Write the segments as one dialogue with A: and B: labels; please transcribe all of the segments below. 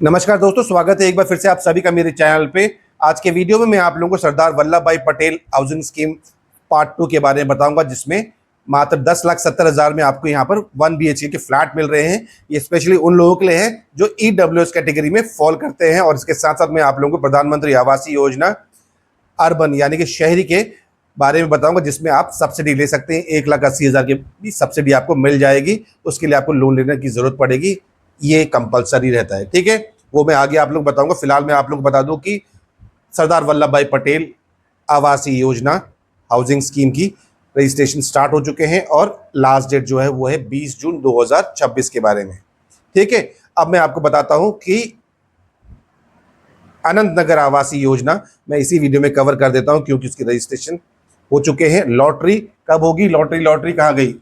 A: नमस्कार दोस्तों, स्वागत है एक बार फिर से आप सभी का मेरे चैनल पे। आज के वीडियो में मैं आप लोगों को सरदार वल्लभ भाई पटेल हाउसिंग स्कीम पार्ट 2 के बारे में बताऊंगा, जिसमें मात्र 10,70,000 में आपको यहाँ पर 1 BHK के फ्लैट मिल रहे हैं। ये स्पेशली उन लोगों के लिए है जो EWS कैटेगरी में फॉल करते हैं। और इसके साथ साथ मैं आप लोगों को प्रधानमंत्री आवास योजना अर्बन यानी कि शहरी के बारे में बताऊंगा, जिसमें आप सब्सिडी ले सकते हैं। 1,80,000 की भी सब्सिडी आपको मिल जाएगी। उसके लिए आपको लोन लेने की जरूरत पड़ेगी, ये कंपलसरी रहता है। ठीक है, वो मैं आगे आप लोग बताऊंगा। फिलहाल मैं आप लोग बता दूं कि सरदार वल्लभ भाई पटेल आवासीय योजना हाउसिंग स्कीम की रजिस्ट्रेशन स्टार्ट हो चुके हैं और लास्ट डेट जो है वो है 20 जून 2026 के बारे में। ठीक है, अब मैं आपको बताता हूं कि अनंत नगर आवासीय योजना मैं इसी वीडियो में कवर कर देता हूं, क्योंकि उसकी रजिस्ट्रेशन हो चुके हैं। लॉटरी कब होगी? लॉटरी कहाँ गई?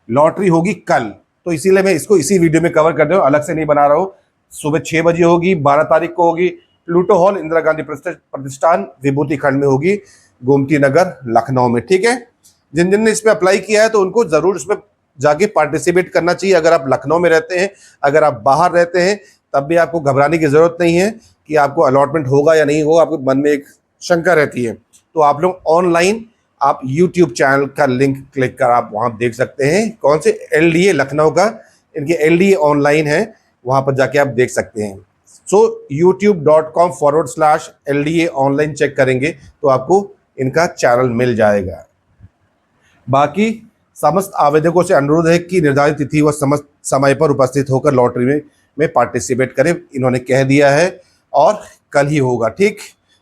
A: लॉटरी होगी कल, तो इसीलिए मैं इसको इसी वीडियो में कवर कर रहा हूँ, अलग से नहीं बना रहा हूँ। सुबह 6 बजे होगी, 12 तारीख को होगी। प्लूटो हॉल, इंदिरा गांधी प्रतिष्ठान, विभूति खंड में होगी, गोमती नगर, लखनऊ में। ठीक है, जिन जिन ने इस पर अप्लाई किया है तो उनको जरूर इसमें जाके पार्टिसिपेट करना चाहिए। अगर आप लखनऊ में रहते हैं, अगर आप बाहर रहते हैं, तब भी आपको घबराने की जरूरत नहीं है कि आपको अलॉटमेंट होगा या नहीं होगा। आपको मन में एक शंका रहती है, तो आप लोग ऑनलाइन आप YouTube चैनल का लिंक क्लिक कर आप वहां देख सकते हैं। कौन से? LDA लखनऊ का, इनके LDA ऑनलाइन है, वहां पर जाके आप देख सकते हैं। सो youtube.com/LDA ऑनलाइन चेक करेंगे तो आपको इनका चैनल मिल जाएगा। बाकी समस्त आवेदकों से अनुरोध है कि निर्धारित तिथि व समस्त समय पर उपस्थित होकर लॉटरी में पार्टिसिपेट करें। इन्होंने कह दिया है और कल ही होगा। ठीक,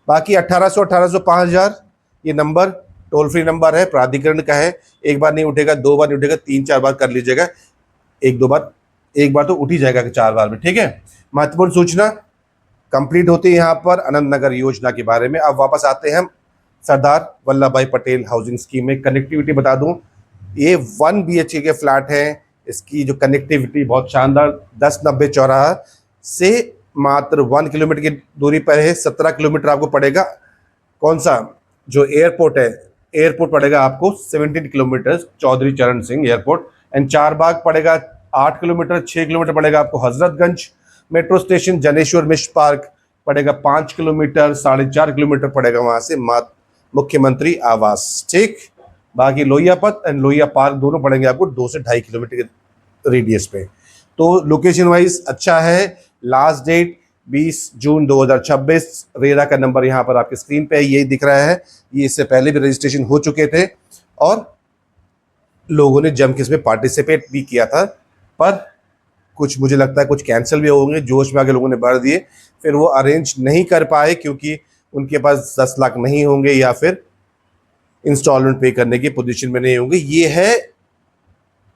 A: बाकी 1800, 5,000 ये नंबर टोल फ्री नंबर है, प्राधिकरण का है। एक बार नहीं उठेगा, 2 बार नहीं उठेगा, 3-4 बार कर लीजिएगा। एक बार तो उठ ही जाएगा कि 4 बार में। ठीक है, महत्वपूर्ण सूचना कंप्लीट होती है यहाँ पर अनंत नगर योजना के बारे में। अब वापस आते हैं हम सरदार वल्लभ भाई पटेल हाउसिंग स्कीम में। कनेक्टिविटी बता दूं, ये 1 BHK के फ्लैट है। इसकी जो कनेक्टिविटी बहुत शानदार, 1090 चौराहा से मात्र 1 किलोमीटर की दूरी पर है। 17 किलोमीटर आपको पड़ेगा। कौन सा? जो एयरपोर्ट है, एयरपोर्ट पड़ेगा आपको 17 किलोमीटर, चौधरी चरण सिंह एयरपोर्ट। एंड चारबाग पड़ेगा 8 किलोमीटर। 6 किलोमीटर पड़ेगा आपको Hazratganj metro station. Janeshwar Mishra park पड़ेगा 5 किलोमीटर। 4.5 किलोमीटर पड़ेगा वहां से मुख्यमंत्री आवास। ठीक, बाकी लोहिया पथ एंड लोहिया पार्क दोनों पड़ेंगे आपको 2 से 2.5 किलोमीटर के रेडियस पे। तो लोकेशन वाइज अच्छा है। लास्ट डेट 20 जून 2026। रेरा का नंबर यहाँ पर आपके स्क्रीन पे यही दिख रहा है। ये इससे पहले भी रजिस्ट्रेशन हो चुके थे और लोगों ने जम के इसमें पार्टिसिपेट भी किया था, पर कुछ मुझे लगता है कुछ कैंसिल भी होंगे। जोश में आके लोगों ने भर दिए, फिर वो अरेंज नहीं कर पाए क्योंकि उनके पास 10 लाख नहीं होंगे या फिर इंस्टॉलमेंट पे करने की पोजीशन में नहीं होंगे। ये है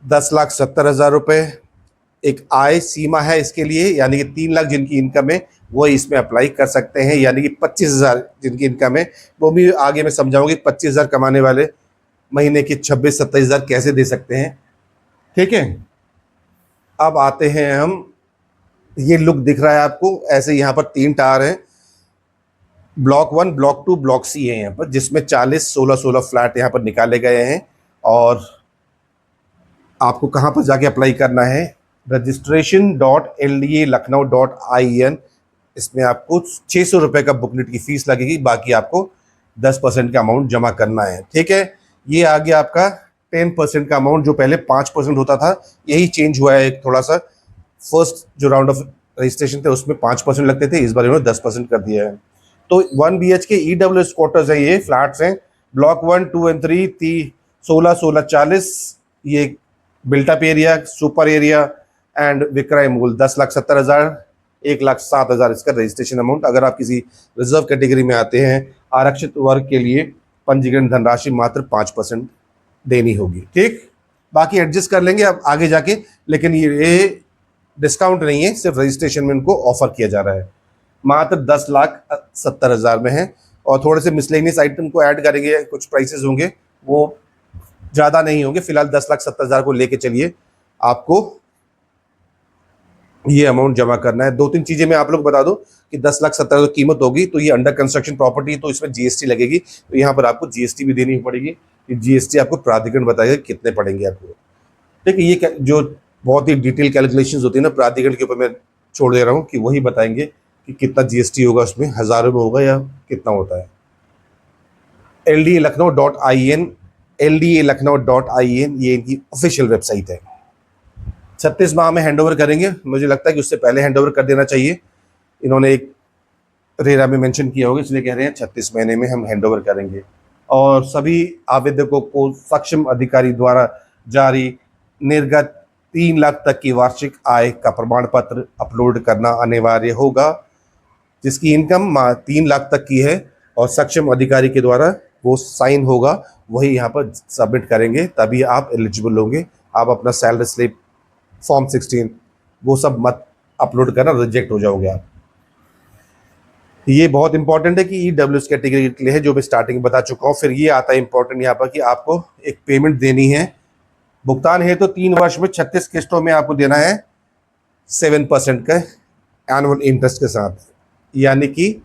A: 10,70,000 रुपये एक आय सीमा है इसके लिए, यानी कि 3 लाख जिनकी इनकम है वो इसमें अप्लाई कर सकते हैं। यानी कि 25,000 जिनकी इनकम है, वो भी आगे मैं समझाऊंगी 25,000 कमाने वाले महीने की 26-27,000 कैसे दे सकते हैं। ठीक है, अब आते हैं हम, ये लुक दिख रहा है आपको ऐसे। यहाँ पर 3 टावर हैं, ब्लॉक 1, ब्लॉक 2, ब्लॉक C है यहाँ पर, जिसमें 40, 16 फ्लैट यहाँ पर निकाले गए हैं। और आपको कहाँ पर जाके अप्लाई करना है? registration.lda-lucknow.in। इसमें आपको 600 रुपये का बुकलेट की फीस लगेगी। बाकी आपको 10% का अमाउंट जमा करना है। ठीक है, ये आ गया आपका 10% का अमाउंट। जो पहले 5% होता था, यही चेंज हुआ है एक थोड़ा सा। फर्स्ट जो राउंड ऑफ रजिस्ट्रेशन थे उसमें 5% लगते थे, इस बार इन्होंने 10% कर दिया है। तो 1 BHK EWS क्वार्टर्स है, ये फ्लैट्स हैं। ब्लॉक 1, 2 एंड 3 16, 16, 40 ये built up area, super area and विक्रय मूल 10,70,000, 1,07,000 इसका रजिस्ट्रेशन अमाउंट। अगर आप किसी रिजर्व कैटेगरी में आते हैं, आरक्षित वर्ग के लिए पंजीकरण धनराशि मात्र 5% देनी होगी। ठीक, बाकी एडजस्ट कर लेंगे अब आगे जाके, लेकिन ये डिस्काउंट नहीं है, सिर्फ रजिस्ट्रेशन में इनको ऑफर किया जा रहा है। मात्र 10,70,000 में है और थोड़े से मिसलेनियस आइटम को ऐड करेंगे, कुछ प्राइसेस होंगे, वो ज़्यादा नहीं होंगे। फिलहाल 10,70,000 को लेके चलिए, आपको ये अमाउंट जमा करना है। 2-3 चीज़ें मैं आप लोग बता दूं कि 10,70,000 कीमत होगी, तो ये अंडर कंस्ट्रक्शन प्रॉपर्टी, तो इसमें GST लगेगी। तो यहाँ पर आपको GST भी देनी पड़ेगी। GST आपको प्राधिकरण बताएगा कितने पड़ेंगे आपको। ठीक है, ये जो बहुत ही डिटेल कैलकुलेशंस होती है ना, प्राधिकरण के ऊपर मैं छोड़ दे रहा हूँ कि वही बताएंगे कि कितना जीएसटी होगा, उसमें हज़ारों में होगा या कितना होता है। LDA-Lucknow.in, LDA-Lucknow.in ये इनकी ऑफिशियल वेबसाइट है। 36 माह में हैंडओवर करेंगे, मुझे लगता है कि उससे पहले हैंडओवर कर देना चाहिए। इन्होंने एक रेरा में मेंशन किया होगा, इसलिए कह रहे हैं 36 महीने में हम हैंडओवर करेंगे। और सभी आवेदकों को सक्षम अधिकारी द्वारा जारी निर्गत 3 लाख तक की वार्षिक आय का प्रमाण पत्र अपलोड करना अनिवार्य होगा। जिसकी इनकम 3 लाख तक की है और सक्षम अधिकारी के द्वारा वो साइन होगा, वही यहाँ पर सबमिट करेंगे, तभी आप एलिजिबल होंगे। आप अपना सैलरी स्लिप, फॉर्म 16 वो सब मत अपलोड करना, रिजेक्ट हो जाओगे आप। ये बहुत इंपॉर्टेंट है कि ईडब्ल्यूएस कैटेगरी के लिए है, जो मैं स्टार्टिंग में बता चुका हूँ। फिर ये आता है इंपॉर्टेंट यहाँ पर कि आपको एक पेमेंट देनी है। भुगतान है तो 3 वर्ष में 36 किस्तों में आपको देना है 7% का एनुअल इंटरेस्ट के साथ, यानी कि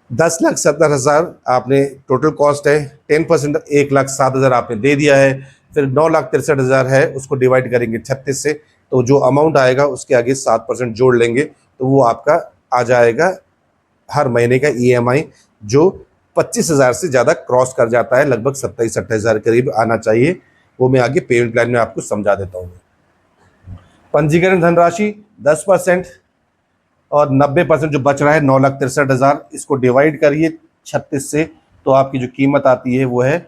A: 10,70,000 आपने टोटल कॉस्ट है, 10% 1,07,000 आपने दे दिया है। फिर 9,63,000 है, उसको डिवाइड करेंगे 36 से, तो जो अमाउंट आएगा उसके आगे 7% जोड़ लेंगे, तो वो आपका आ जाएगा हर महीने का EMI, जो 25,000 से ज़्यादा क्रॉस कर जाता है, लगभग 27-28,000 करीब आना चाहिए। वो मैं आगे पेमेंट प्लान में आपको समझा देता हूँ। पंजीकरण धनराशि 10% और 90% जो बच रहा है 9,63,000, इसको डिवाइड करिए 36 से, तो आपकी जो कीमत आती है वो है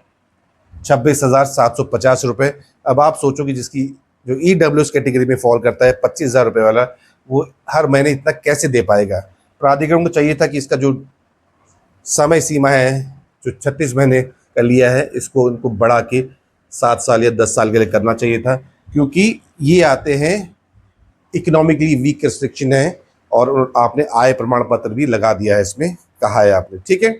A: 26,750 रुपये। अब आप सोचो कि जिसकी जो EWS कैटेगरी में फॉल करता है 25,000 रुपये वाला, वो हर महीने इतना कैसे दे पाएगा। प्राधिकरण को चाहिए था कि इसका जो समय सीमा है, जो 36 महीने का लिया है, इसको उनको बढ़ा के 7 साल या 10 साल के लिए करना चाहिए था, क्योंकि ये आते हैं इकोनॉमिकली वीक रिस्ट्रिक्शन है, और आपने आय प्रमाण पत्र भी लगा दिया है, इसमें कहा है आपने, ठीक है।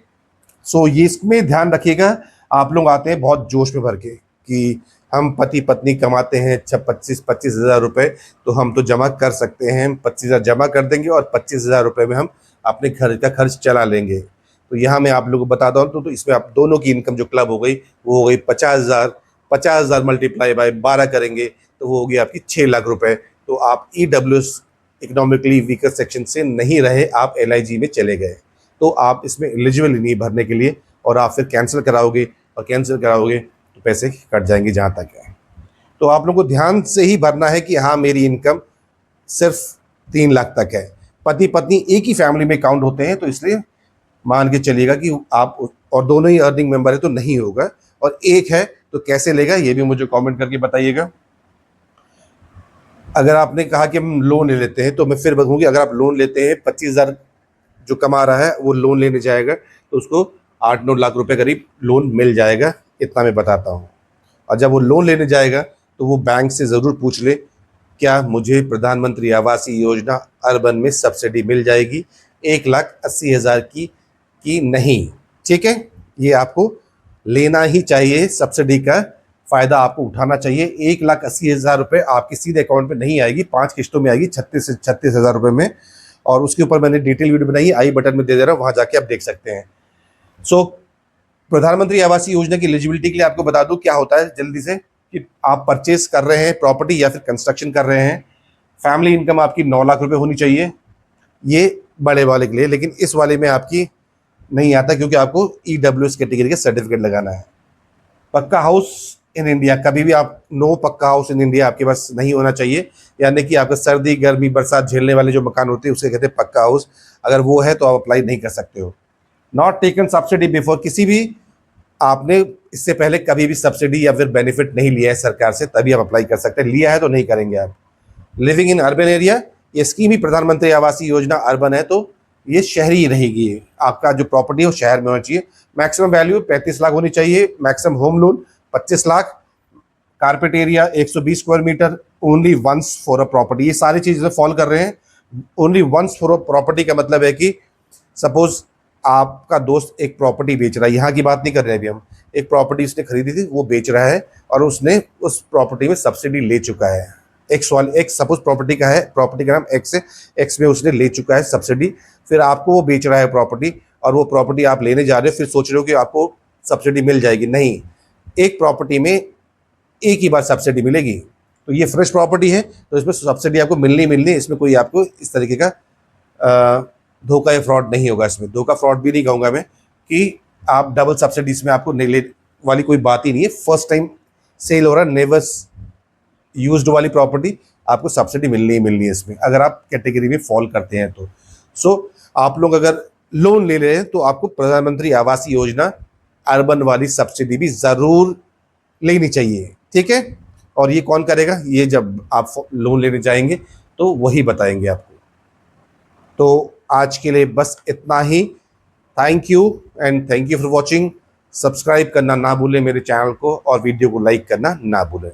A: सो ये इसमें ध्यान रखिएगा। आप लोग आते हैं बहुत जोश में भर के कि हम पति पत्नी कमाते हैं 25,000 रुपये, तो हम तो जमा कर सकते हैं, 25,000 जमा कर देंगे और 25,000 रुपये में हम अपने घर का खर्च चला लेंगे। तो यहाँ मैं आप लोगों को बताता हूँ, तो इसमें आप दोनों की इनकम जो क्लब हो गई वो हो गई 50,000। 50,000 मल्टीप्लाई बाय 12 करेंगे तो वो हो गई आपकी 6 लाख रुपये। तो आप EWS इकोनॉमिकली वीकर सेक्शन से नहीं रहे, आप LIG में चले गए, तो आप इसमें एलिजिबल नहीं भरने के लिए, और आप फिर कैंसिल कराओगे, और कैंसिल कराओगे तो पैसे कट जाएंगे जहाँ तक है। तो आप लोगों को ध्यान से ही भरना है कि हाँ, मेरी इनकम सिर्फ 3 लाख तक है। पति पत्नी एक ही फैमिली में काउंट होते हैं, तो इसलिए मान के चलिएगा कि आप और दोनों ही अर्निंग मेंबर है तो नहीं होगा, और एक है तो कैसे लेगा, ये भी मुझे कमेंट करके बताइएगा। अगर आपने कहा कि हम लोन ले लेते हैं, तो मैं फिर बताऊँ कि अगर आप लोन लेते हैं, 25,000 जो कमा रहा है वो लोन लेने जाएगा, तो उसको 8-9 लाख रुपए करीब लोन मिल जाएगा, इतना मैं बताता हूँ। और जब वो लोन लेने जाएगा तो वो बैंक से ज़रूर पूछ ले, क्या मुझे प्रधानमंत्री आवासीय योजना अर्बन में सब्सिडी मिल जाएगी 1,80,000 की कि नहीं, ठीक है। ये आपको लेना ही चाहिए, सब्सिडी का फ़ायदा आपको उठाना चाहिए। 1,80,000 रुपये आपके सीधे अकाउंट में नहीं आएगी, 5 किस्तों में आएगी 36,000 रुपये में, और उसके ऊपर मैंने डिटेल वीडियो बनाई है, आई बटन में दे दे रहा हूँ, वहाँ जाके आप देख सकते हैं। सो प्रधानमंत्री आवासीय योजना की एलिजिबिलिटी के लिए आपको बता दूं क्या होता है जल्दी से, कि आप परचेस कर रहे हैं प्रॉपर्टी या फिर कंस्ट्रक्शन कर रहे हैं, फैमिली इनकम आपकी 9 लाख रुपए होनी चाहिए, ये बड़े वाले के लिए। लेकिन इस वाले में आपकी नहीं आता, क्योंकि आपको EWS कैटेगरी का सर्टिफिकेट लगाना है। पक्का हाउस इन इंडिया, कभी भी आप नो पक्का हाउस इन इंडिया आपके पास नहीं होना चाहिए, यानी कि आपका सर्दी गर्मी बरसात झेलने वाले जो मकान होते हैं उसे कहते हैं पक्का हाउस। अगर वो है तो आप अप्लाई नहीं कर सकते हो। नॉट टेकन सब्सिडी बिफोर, किसी भी आपने इससे पहले कभी भी सब्सिडी या फिर बेनिफिट नहीं लिया है सरकार से, तभी आप अप्लाई कर सकते हैं। लिया है तो नहीं करेंगे आप। लिविंग इन अर्बन एरिया, ये स्कीम ही प्रधानमंत्री आवासीय योजना अर्बन है, तो ये शहरी रहेगी। आपका जो प्रॉपर्टी है वो शहर में होना चाहिए। मैक्सिमम वैल्यू 35 लाख होनी चाहिए, maximum home loan 25 lakh, carpet area 120 square metre, only once for a property. ये सारी चीज़ें फॉलो कर रहे हैं। Only once for a property का मतलब है कि सपोज आपका दोस्त एक प्रॉपर्टी बेच रहा है, यहाँ की बात नहीं कर रहे हैं अभी हम, एक प्रॉपर्टी उसने खरीदी थी वो बेच रहा है, और उसने उस प्रॉपर्टी में सब्सिडी ले चुका है। एक सपोज प्रॉपर्टी का है, प्रॉपर्टी का नाम एक्स है, एक्स में उसने ले चुका है सब्सिडी, फिर आपको वो बेच रहा है प्रॉपर्टी, और वो प्रॉपर्टी आप लेने जा रहे हो, फिर सोच रहे हो कि आपको सब्सिडी मिल जाएगी। नहीं, एक प्रॉपर्टी में एक ही बार सब्सिडी मिलेगी। तो ये फ्रेश प्रॉपर्टी है, तो इसमें सब्सिडी आपको मिलनी मिलनी, इसमें कोई आपको इस तरीके का धोखा या फ्रॉड नहीं होगा। इसमें धोखा फ्रॉड भी नहीं कहूँगा मैं कि आप डबल सब्सिडी इसमें आपको ले वाली कोई बात ही नहीं है। फर्स्ट टाइम सेल हो रहा है, नेवर यूज्ड वाली प्रॉपर्टी, आपको सब्सिडी मिलनी ही मिलनी है इसमें, अगर आप कैटेगरी में फॉल करते हैं तो। सो आप लोग अगर लोन ले रहे हैं तो आपको प्रधानमंत्री आवास योजना अर्बन वाली सब्सिडी भी ज़रूर लेनी चाहिए, ठीक है। और ये कौन करेगा, ये जब आप लोन लेने जाएंगे तो वही बताएंगे आपको। तो आज के लिए बस इतना ही। Thank you and thank you for watching. Subscribe करना ना भूलें मेरे चैनल को, और वीडियो को लाइक करना ना भूलें।